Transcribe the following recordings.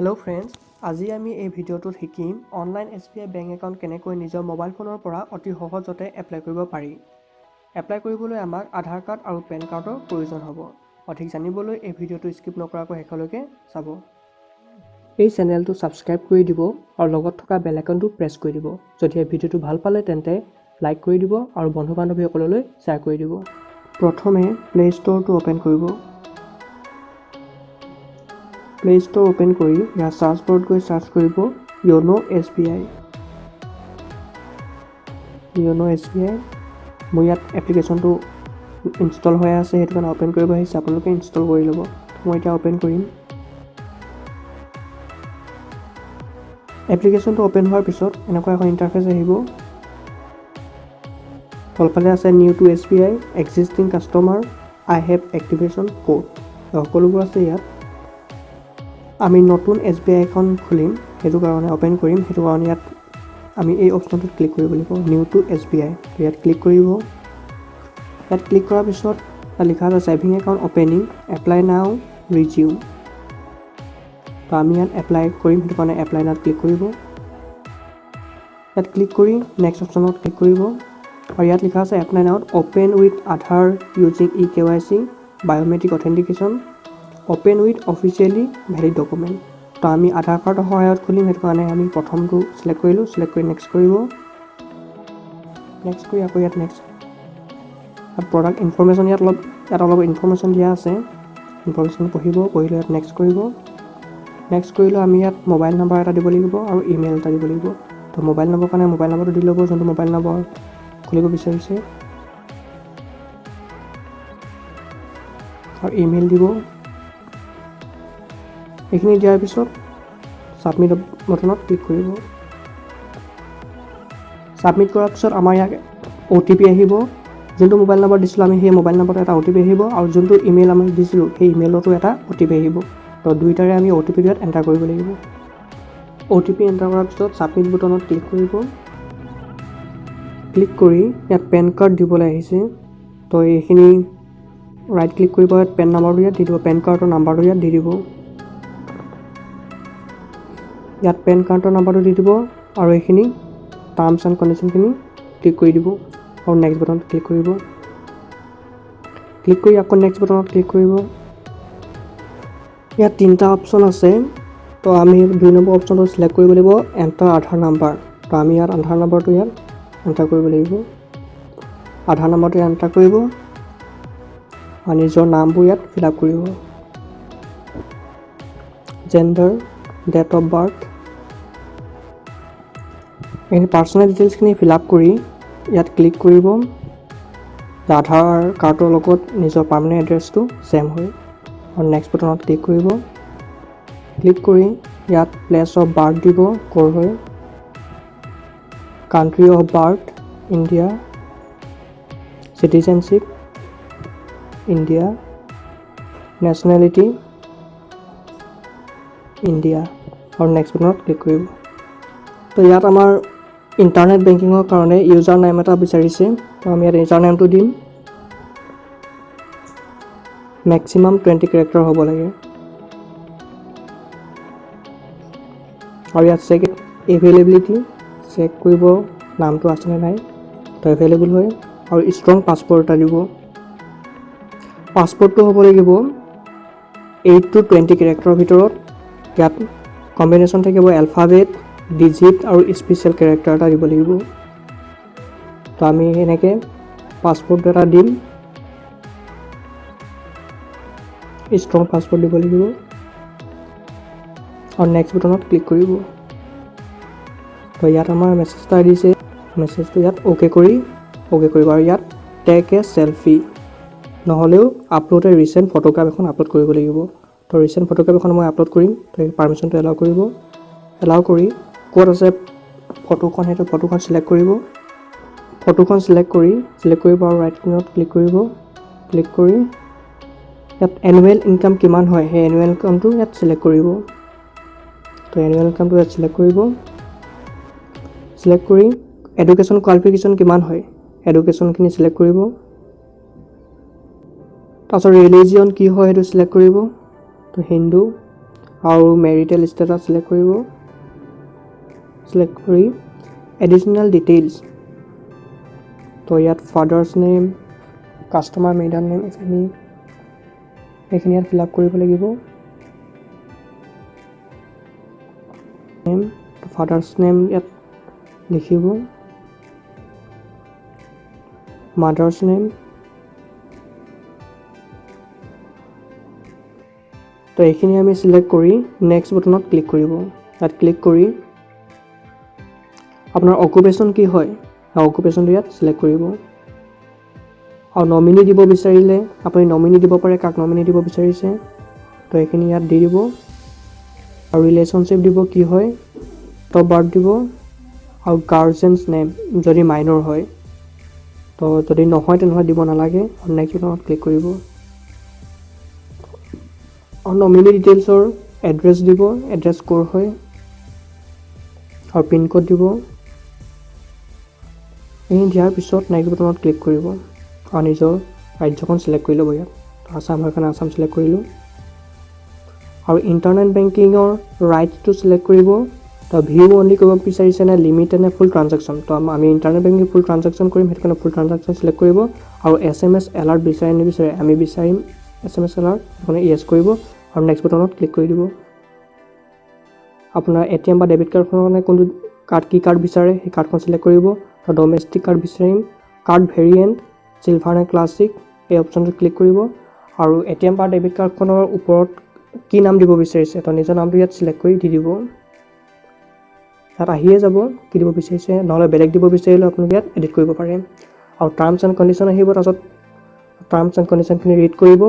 Hello' friends, আজি আমি এই ভিডিঅ'টোত শিকিম অনলাইন SBI বেংক একাউণ্ট কেনেকৈ নিজৰ মোবাইল ফোনৰ পৰা অতি সহজতে এপ্লাই কৰিব পাৰি। এপ্লাই কৰিবলৈ আমাক আধাৰ কাৰ্ড আৰু পেন কাৰ্ডৰ প্ৰয়োজন হ'ব। অধিক জানিবলৈ এই ভিডিঅ'টো স্কিপ নকৰাকৈ শেষলৈকে চাব। এই চেনেলটো ছাবস্ক্ৰাইব কৰি দিব আৰু লগত থকা বেল আইকনটো প্ৰেছ কৰি দিব। যদি এই ভিডিঅ'টো ভাল পালে তেন্তে লাইক কৰি দিব আৰু বন্ধু বান্ধৱীসকললৈ শ্বেয়াৰ কৰি দিব। প্ৰথমে প্লে ষ্ট'ৰটো অ'পেন কৰিব। প্লে ষ্ট'ৰ অ'পেন কৰি ইয়াৰ চাৰ্চ বৰ্ডত গৈ চাৰ্চ কৰিব য়োনো SBI। মোৰ ইয়াত এপ্লিকেশ্যনটো ইনষ্টল হৈ আছে, সেইটো কাৰণে অ'পেন কৰিব আহিছে। আপোনালোকে ইনষ্টল কৰি ল'ব। মই এতিয়া অ'পেন কৰিম। এপ্লিকেশ্যনটো অ'পেন হোৱাৰ পিছত এনেকুৱা এখন ইণ্টাৰফেচ আহিব। তলফালে আছে new to SBI, existing customer, I have activation code, সকলোবোৰ আছে ইয়াত। আমি নতুন SBI এখন খুলিম, সেইটো কাৰণে অ'পেন কৰিম। সেইটো কাৰণে ইয়াত আমি এই অপশ্যনটোত ক্লিক কৰিব লাগিব, নিউ টু SBI। ইয়াত ক্লিক কৰিব। ইয়াত ক্লিক কৰাৰ পিছত তাত লিখা আছে ছেভিং একাউণ্ট অ'পেনিং, এপ্লাই নাও, ৰিজিউম। তো আমি ইয়াত এপ্লাই কৰিম, সেইটো কাৰণে এপ্লাই নাওত ক্লিক কৰিব। ইয়াত ক্লিক কৰি নেক্সট অপশ্যনত ক্লিক কৰিব। আৰু ইয়াত লিখা আছে এপ্লাই নাওত open with Aadhaar using eKYC, biometric authentication, open with officially valid document. তো আমি আধাৰ কাৰ্ডৰ সহায়ত খুলিম, সেইটো কাৰণে আমি প্ৰথমটো চিলেক্ট কৰিলোঁ। চিলেক্ট কৰি নেক্সট কৰিব। নেক্সট কৰি আকৌ ইয়াত নেক্সট প্ৰডাক্ট ইনফৰমেশ্যন, ইয়াত অলপ ইনফৰমেশ্যন দিয়া আছে। ইনফৰমেশ্যন পঢ়িলে ইয়াত নেক্সট কৰিব। নেক্সট কৰিলে আমি ইয়াত মোবাইল নাম্বাৰ এটা দিব লাগিব আৰু ইমেইল এটা দিব লাগিব। তো মোবাইল নম্বৰ কাৰণে মোবাইল নম্বৰটো দি ল'ব, যোনটো মোবাইল নম্বৰ খুলিব বিচাৰিছে, আৰু ইমেইল দিব। এইখিনি দিয়াৰ পিছত ছাবমিট বটনত ক্লিক কৰিব। ছাবমিট কৰাৰ পিছত আমাৰ ইয়াত OTP আহিব। যোনটো মোবাইল নম্বৰ দিছিলোঁ আমি, সেই মোবাইল নম্বৰটো এটা OTP আহিব, আৰু যোনটো ইমেইল আমি দিছিলোঁ সেই ইমেইলতো এটা OTP আহিব। তো দুইটাৰে আমি OTP ইয়াত এণ্টাৰ কৰিব লাগিব। OTP এণ্টাৰ কৰাৰ পিছত ছাবমিট বটনত ক্লিক কৰিব। ক্লিক কৰি ইয়াত পেন কাৰ্ড দিবলৈ আহিছে। তো এইখিনি ৰাইট ক্লিক কৰিব, ইয়াত পেন নম্বৰটো ইয়াত দি দিব, পেন কাৰ্ডৰ নাম্বাৰটো ইয়াত দি দিব। ইয়াত পেন কাৰ্ডৰ নাম্বাৰটো দি দিব আৰু এইখিনি টাৰ্মছ এণ্ড কণ্ডিশ্যনখিনি ক্লিক কৰি দিব আৰু নেক্সট বটনত ক্লিক কৰিব। ক্লিক কৰি আকৌ নেক্সট বটনত ক্লিক কৰিব। ইয়াত তিনিটা অপশ্যন আছে। তো আমি 2 নম্বৰ অপশ্যনটো চিলেক্ট কৰিব লাগিব, এণ্টাৰ আধাৰ নাম্বাৰ। তো আমি ইয়াত আধাৰ নাম্বাৰটো ইয়াত এণ্টাৰ কৰিব লাগিব। আধাৰ নাম্বাৰটো এণ্টাৰ কৰিব আৰু নিজৰ নামবোৰ ইয়াত ফিল আপ কৰিব। জেণ্ডাৰ, ডেট অফ বাৰ্থ, এই পাৰ্চনেল ডিটেইলছখিনি ফিল আপ কৰি ইয়াত ক্লিক কৰিব। আধাৰ কাৰ্ডৰ লগত নিজৰ পাৰ্মানেণ্ট এড্ৰেছটো ছেম হয়, আৰু নেক্সট বটনত ক্লিক কৰিব। ক্লিক কৰি ইয়াত প্লেচ অফ বাৰ্থ দিব, ক'ৰ হয়, country of birth India, citizenship India, nationality India, আৰু নেক্সট বটনত ক্লিক কৰিব। তো ইয়াত আমাৰ ইণ্টাৰনেট বেংকিঙৰ কাৰণে ইউজাৰ নেম এটা বিচাৰিছে। তো আমি ইয়াত ইউজাৰ নেমটো দিম। মেক্সিমাম 20 কেৰেক্টাৰ হ'ব লাগে। আৰু ইয়াত এভেইলেবিলিটি চেক কৰিব, নামটো আছেনে নাই। তো এভেইলেবল হয়। আৰু ষ্ট্ৰং পাছপৰ্ট এটা দিব। পাছপৰ্টটো হ'ব লাগিব 8 to 20 কেৰেক্টাৰৰ ভিতৰত। ইয়াত কম্বিনেশ্যন থাকিব এলফাবেট, ডিজিট আৰু স্পেচিয়েল কেৰেক্টাৰ এটা দিব লাগিব। তো আমি এনেকৈ পাছপৰ্ট এটা দিম, ষ্ট্ৰং পাছপৰ্ট দিব লাগিব আৰু নেক্সট বটনত ক্লিক কৰিব। তো ইয়াত আমাৰ মেছেজ এটা দিছে, মেছেজটো ইয়াত অ'কে কৰিব। আৰু ইয়াত টেক এ চেলফি, নহ'লেও আপলোড এ ৰিচেণ্ট ফটোগ্ৰাফ এখন আপলোড কৰিব লাগিব। তো ৰিচেণ্ট ফটোগ্ৰাফ এখন মই আপলোড কৰিম। তো এই পাৰ্মিশ্যনটো এলাউ কৰিব। এলাউ কৰি ক'ত আছে ফটোখন, সেইটো ফটোখন চিলেক্ট কৰিব। ফটোখন চিলেক্ট কৰিব আৰু ৰাইট কিনত ক্লিক কৰিব। ক্লিক কৰি ইয়াত এনুৱেল ইনকাম কিমান হয়, সেই এনুৱেল ইনকামটো ইয়াত চিলেক্ট কৰিব। তো এনুৱেল ইনকামটো ইয়াত চিলেক্ট কৰিব। চিলেক্ট কৰি এডুকেশ্যন কোৱালিফিকেশ্যন কিমান হয়, এডুকেশ্যনখিনি চিলেক্ট কৰিব। তাৰপিছত ৰিলিজিয়ন কি হয় সেইটো চিলেক্ট কৰিব। তো হিন্দু আৰু মেৰিটেল ষ্টেটাছ চিলেক্ট কৰিব চিলেক্ট কৰি এডিশ্যনেল ডিটেইলছ তো ইয়াত ফাদাৰ্ছ নেম কাষ্টমাৰ মেইডান নেম এইখিনি ইয়াত ফিল আপ কৰিব লাগিব নেম ফাদাৰ্ছ নেম ইয়াত লিখিব মাদাৰ্ছ নেম তো এইখিনি আমি সিলেক্ট কৰি নেক্সট বটনত ক্লিক কৰিব তাত ক্লিক কৰি আপোনাৰ অকুপেশ্যন কি হয় অকুপেশ্যনটো ইয়াত সিলেক্ট কৰিব আৰু নমিনি দিব বিচাৰিলে আপুনি নমিনি দিব পাৰে কাক নমিনি দিব বিচাৰিছে তো এইখিনি ইয়াত দি দিব আৰু ৰিলেশ্যনশ্বিপ দিব কি হয় তো বাৰ্থ দিব আৰু গাৰ্জেন্স নেম যদি মাইনৰ হয় তো যদি নহয় তেনেহ'লে দিব নালাগে আৰু নেক্সট বটনত ক্লিক কৰিব আৰু নমিনি ডিটেইলছৰ এড্ৰেছ দিব এড্ৰেছ ক'ৰ হয় আৰু পিন কোড দিব এইখিনি দিয়াৰ পিছত নেক্সট বটনত ক্লিক কৰিব আৰু নিজৰ ৰাজ্যখন চিলেক্ট কৰি ল'ব ইয়াত আসাম হয় কাৰণে আসাম চিলেক্ট কৰিলোঁ আৰু ইণ্টাৰনেট বেংকিঙৰ ৰাইটটো চিলেক্ট কৰিব তো ভিউ অনলি কৰিব বিচাৰিছে নে লিমিটেড নে ফুল ট্ৰানজেকশ্যন তো আমি ইণ্টাৰনেট বেংকিং ফুল ট্ৰানজেকশ্যন কৰিম সেইটো কাৰণে ফুল ট্ৰানজেকশ্যন চিলেক্ট কৰিব আৰু SMS এলাৰ্ট বিচাৰি নিবিচাৰে আমি বিচাৰিম SMS এলাৰ্ট সেইকাৰণে ইয়েছ কৰিব আৰু নেক্সট বটনত ক্লিক কৰি দিব আপোনাৰ ATM বা ডেবিট কাৰ্ডখনৰ কাৰণে কোনটো কাৰ্ড কি কাৰ্ড বিচাৰে সেই কাৰ্ডখন চিলেক্ট কৰিব তো ডমেষ্টিক কাৰ্ড বিচাৰিম কাৰ্ড ভেৰিয়েণ্ট চিলভাৰ নে ক্লাছিক এই অপশ্যনটো ক্লিক কৰিব আৰু ATM বা ডেবিট কাৰ্ডখনৰ ওপৰত কি নাম দিব বিচাৰিছে তো নিজৰ নামটো ইয়াত চিলেক্ট কৰি দি দিব তাত আহিয়ে যাব কি দিব বিচাৰিছে নহ'লে বেলেগ দিব বিচাৰিলে আপোনালোকে ইয়াত এডিট কৰিব পাৰে আৰু টাৰ্মছ এণ্ড কণ্ডিশ্যন আহিব তাৰপিছত টাৰ্মছ এণ্ড কণ্ডিশ্যনখিনি ৰিড কৰিব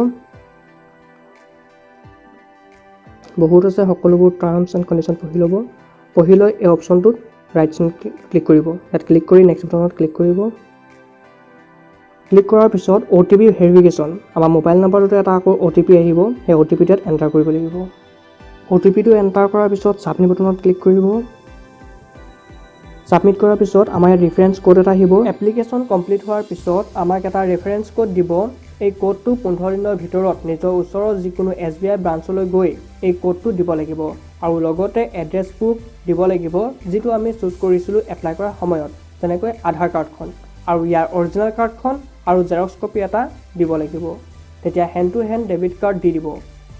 বহুত আছে সকলোবোৰ টাৰ্মছ এণ্ড কণ্ডিশ্যন পঢ়ি ল'ব পঢ়ি লৈ এই অপশ্যনটোত ৰাইট চাইড ক্লিক কৰিব ইয়াত ক্লিক কৰি নেক্সট বটনত ক্লিক কৰিব ক্লিক কৰাৰ পিছত OTP ভেৰিফিকেশ্যন আমাৰ মোবাইল নাম্বাৰটোতে এটা আকৌ OTP আহিব সেই OTP টো এণ্টাৰ কৰিব লাগিব OTP টো এণ্টাৰ কৰাৰ পিছত ছাবমিট বটনত ক্লিক কৰিব ছাবমিট কৰাৰ পিছত আমাৰ ইয়াত ৰেফাৰেন্স কোড এটা আহিব এপ্লিকেশ্যন কমপ্লিট হোৱাৰ পিছত আমাক এটা ৰেফাৰেন্স কোড দিব এই কোডটো 15 দিনৰ ভিতৰত নিজৰ ওচৰৰ যিকোনো SBI ব্ৰাঞ্চলৈ গৈ এই কোডটো দিব লাগিব আৰু লগতে এড্ৰেছ প্ৰুফ দিব লাগিব যিটো আমি চুজ কৰিছিলোঁ এপ্লাই কৰাৰ সময়ত যেনেকৈ আধাৰ কাৰ্ডখন আৰু ইয়াৰ অৰিজিনেল কাৰ্ডখন আৰু জেৰক্স কপি এটা দিব লাগিব তেতিয়া hand to hand debit card দি দিব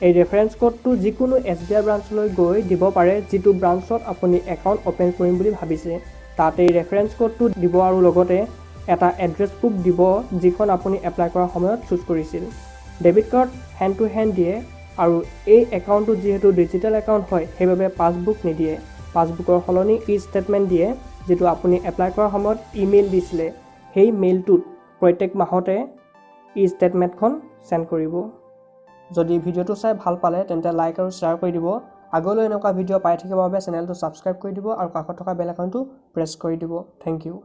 এই ৰেফাৰেন্স কোডটো যিকোনো SBI ব্ৰাঞ্চলৈ গৈ দিব পাৰে যিটো ব্ৰাঞ্চত আপুনি একাউণ্ট ওপেন কৰিম বুলি ভাবিছে তাতে এই ৰেফাৰেন্স কোডটো দিব আৰু লগতে এটা এড্ৰেছ প্ৰুফ দিব যিখন আপুনি এপ্লাই কৰাৰ সময়ত চুজ কৰিছিল debit card hand to hand দিয়ে আৰু এই একাউণ্টটো যিহেতু ডিজিটেল একাউণ্ট হয় সেইবাবে পাছবুক নিদিয়ে পাছবুকৰ সলনি ষ্টেটমেণ্ট দিয়ে যিটো আপুনি এপ্লাই কৰাৰ সময়ত ইমেইল দিছিলে সেই মেইলটোত প্ৰত্যেক মাহতে ষ্টেটমেণ্টখন চেণ্ড কৰিব যদি ভিডিঅ'টো চাই ভাল পালে তেন্তে লাইক আৰু শ্বেয়াৰ কৰি দিব আগলৈ এনেকুৱা ভিডিঅ' পাই থাকিবৰ বাবে চেনেলটো ছাবস্ক্ৰাইব কৰি দিব আৰু কাষত থকা বেল আইকনটো প্ৰেছ কৰি দিব থেংক ইউ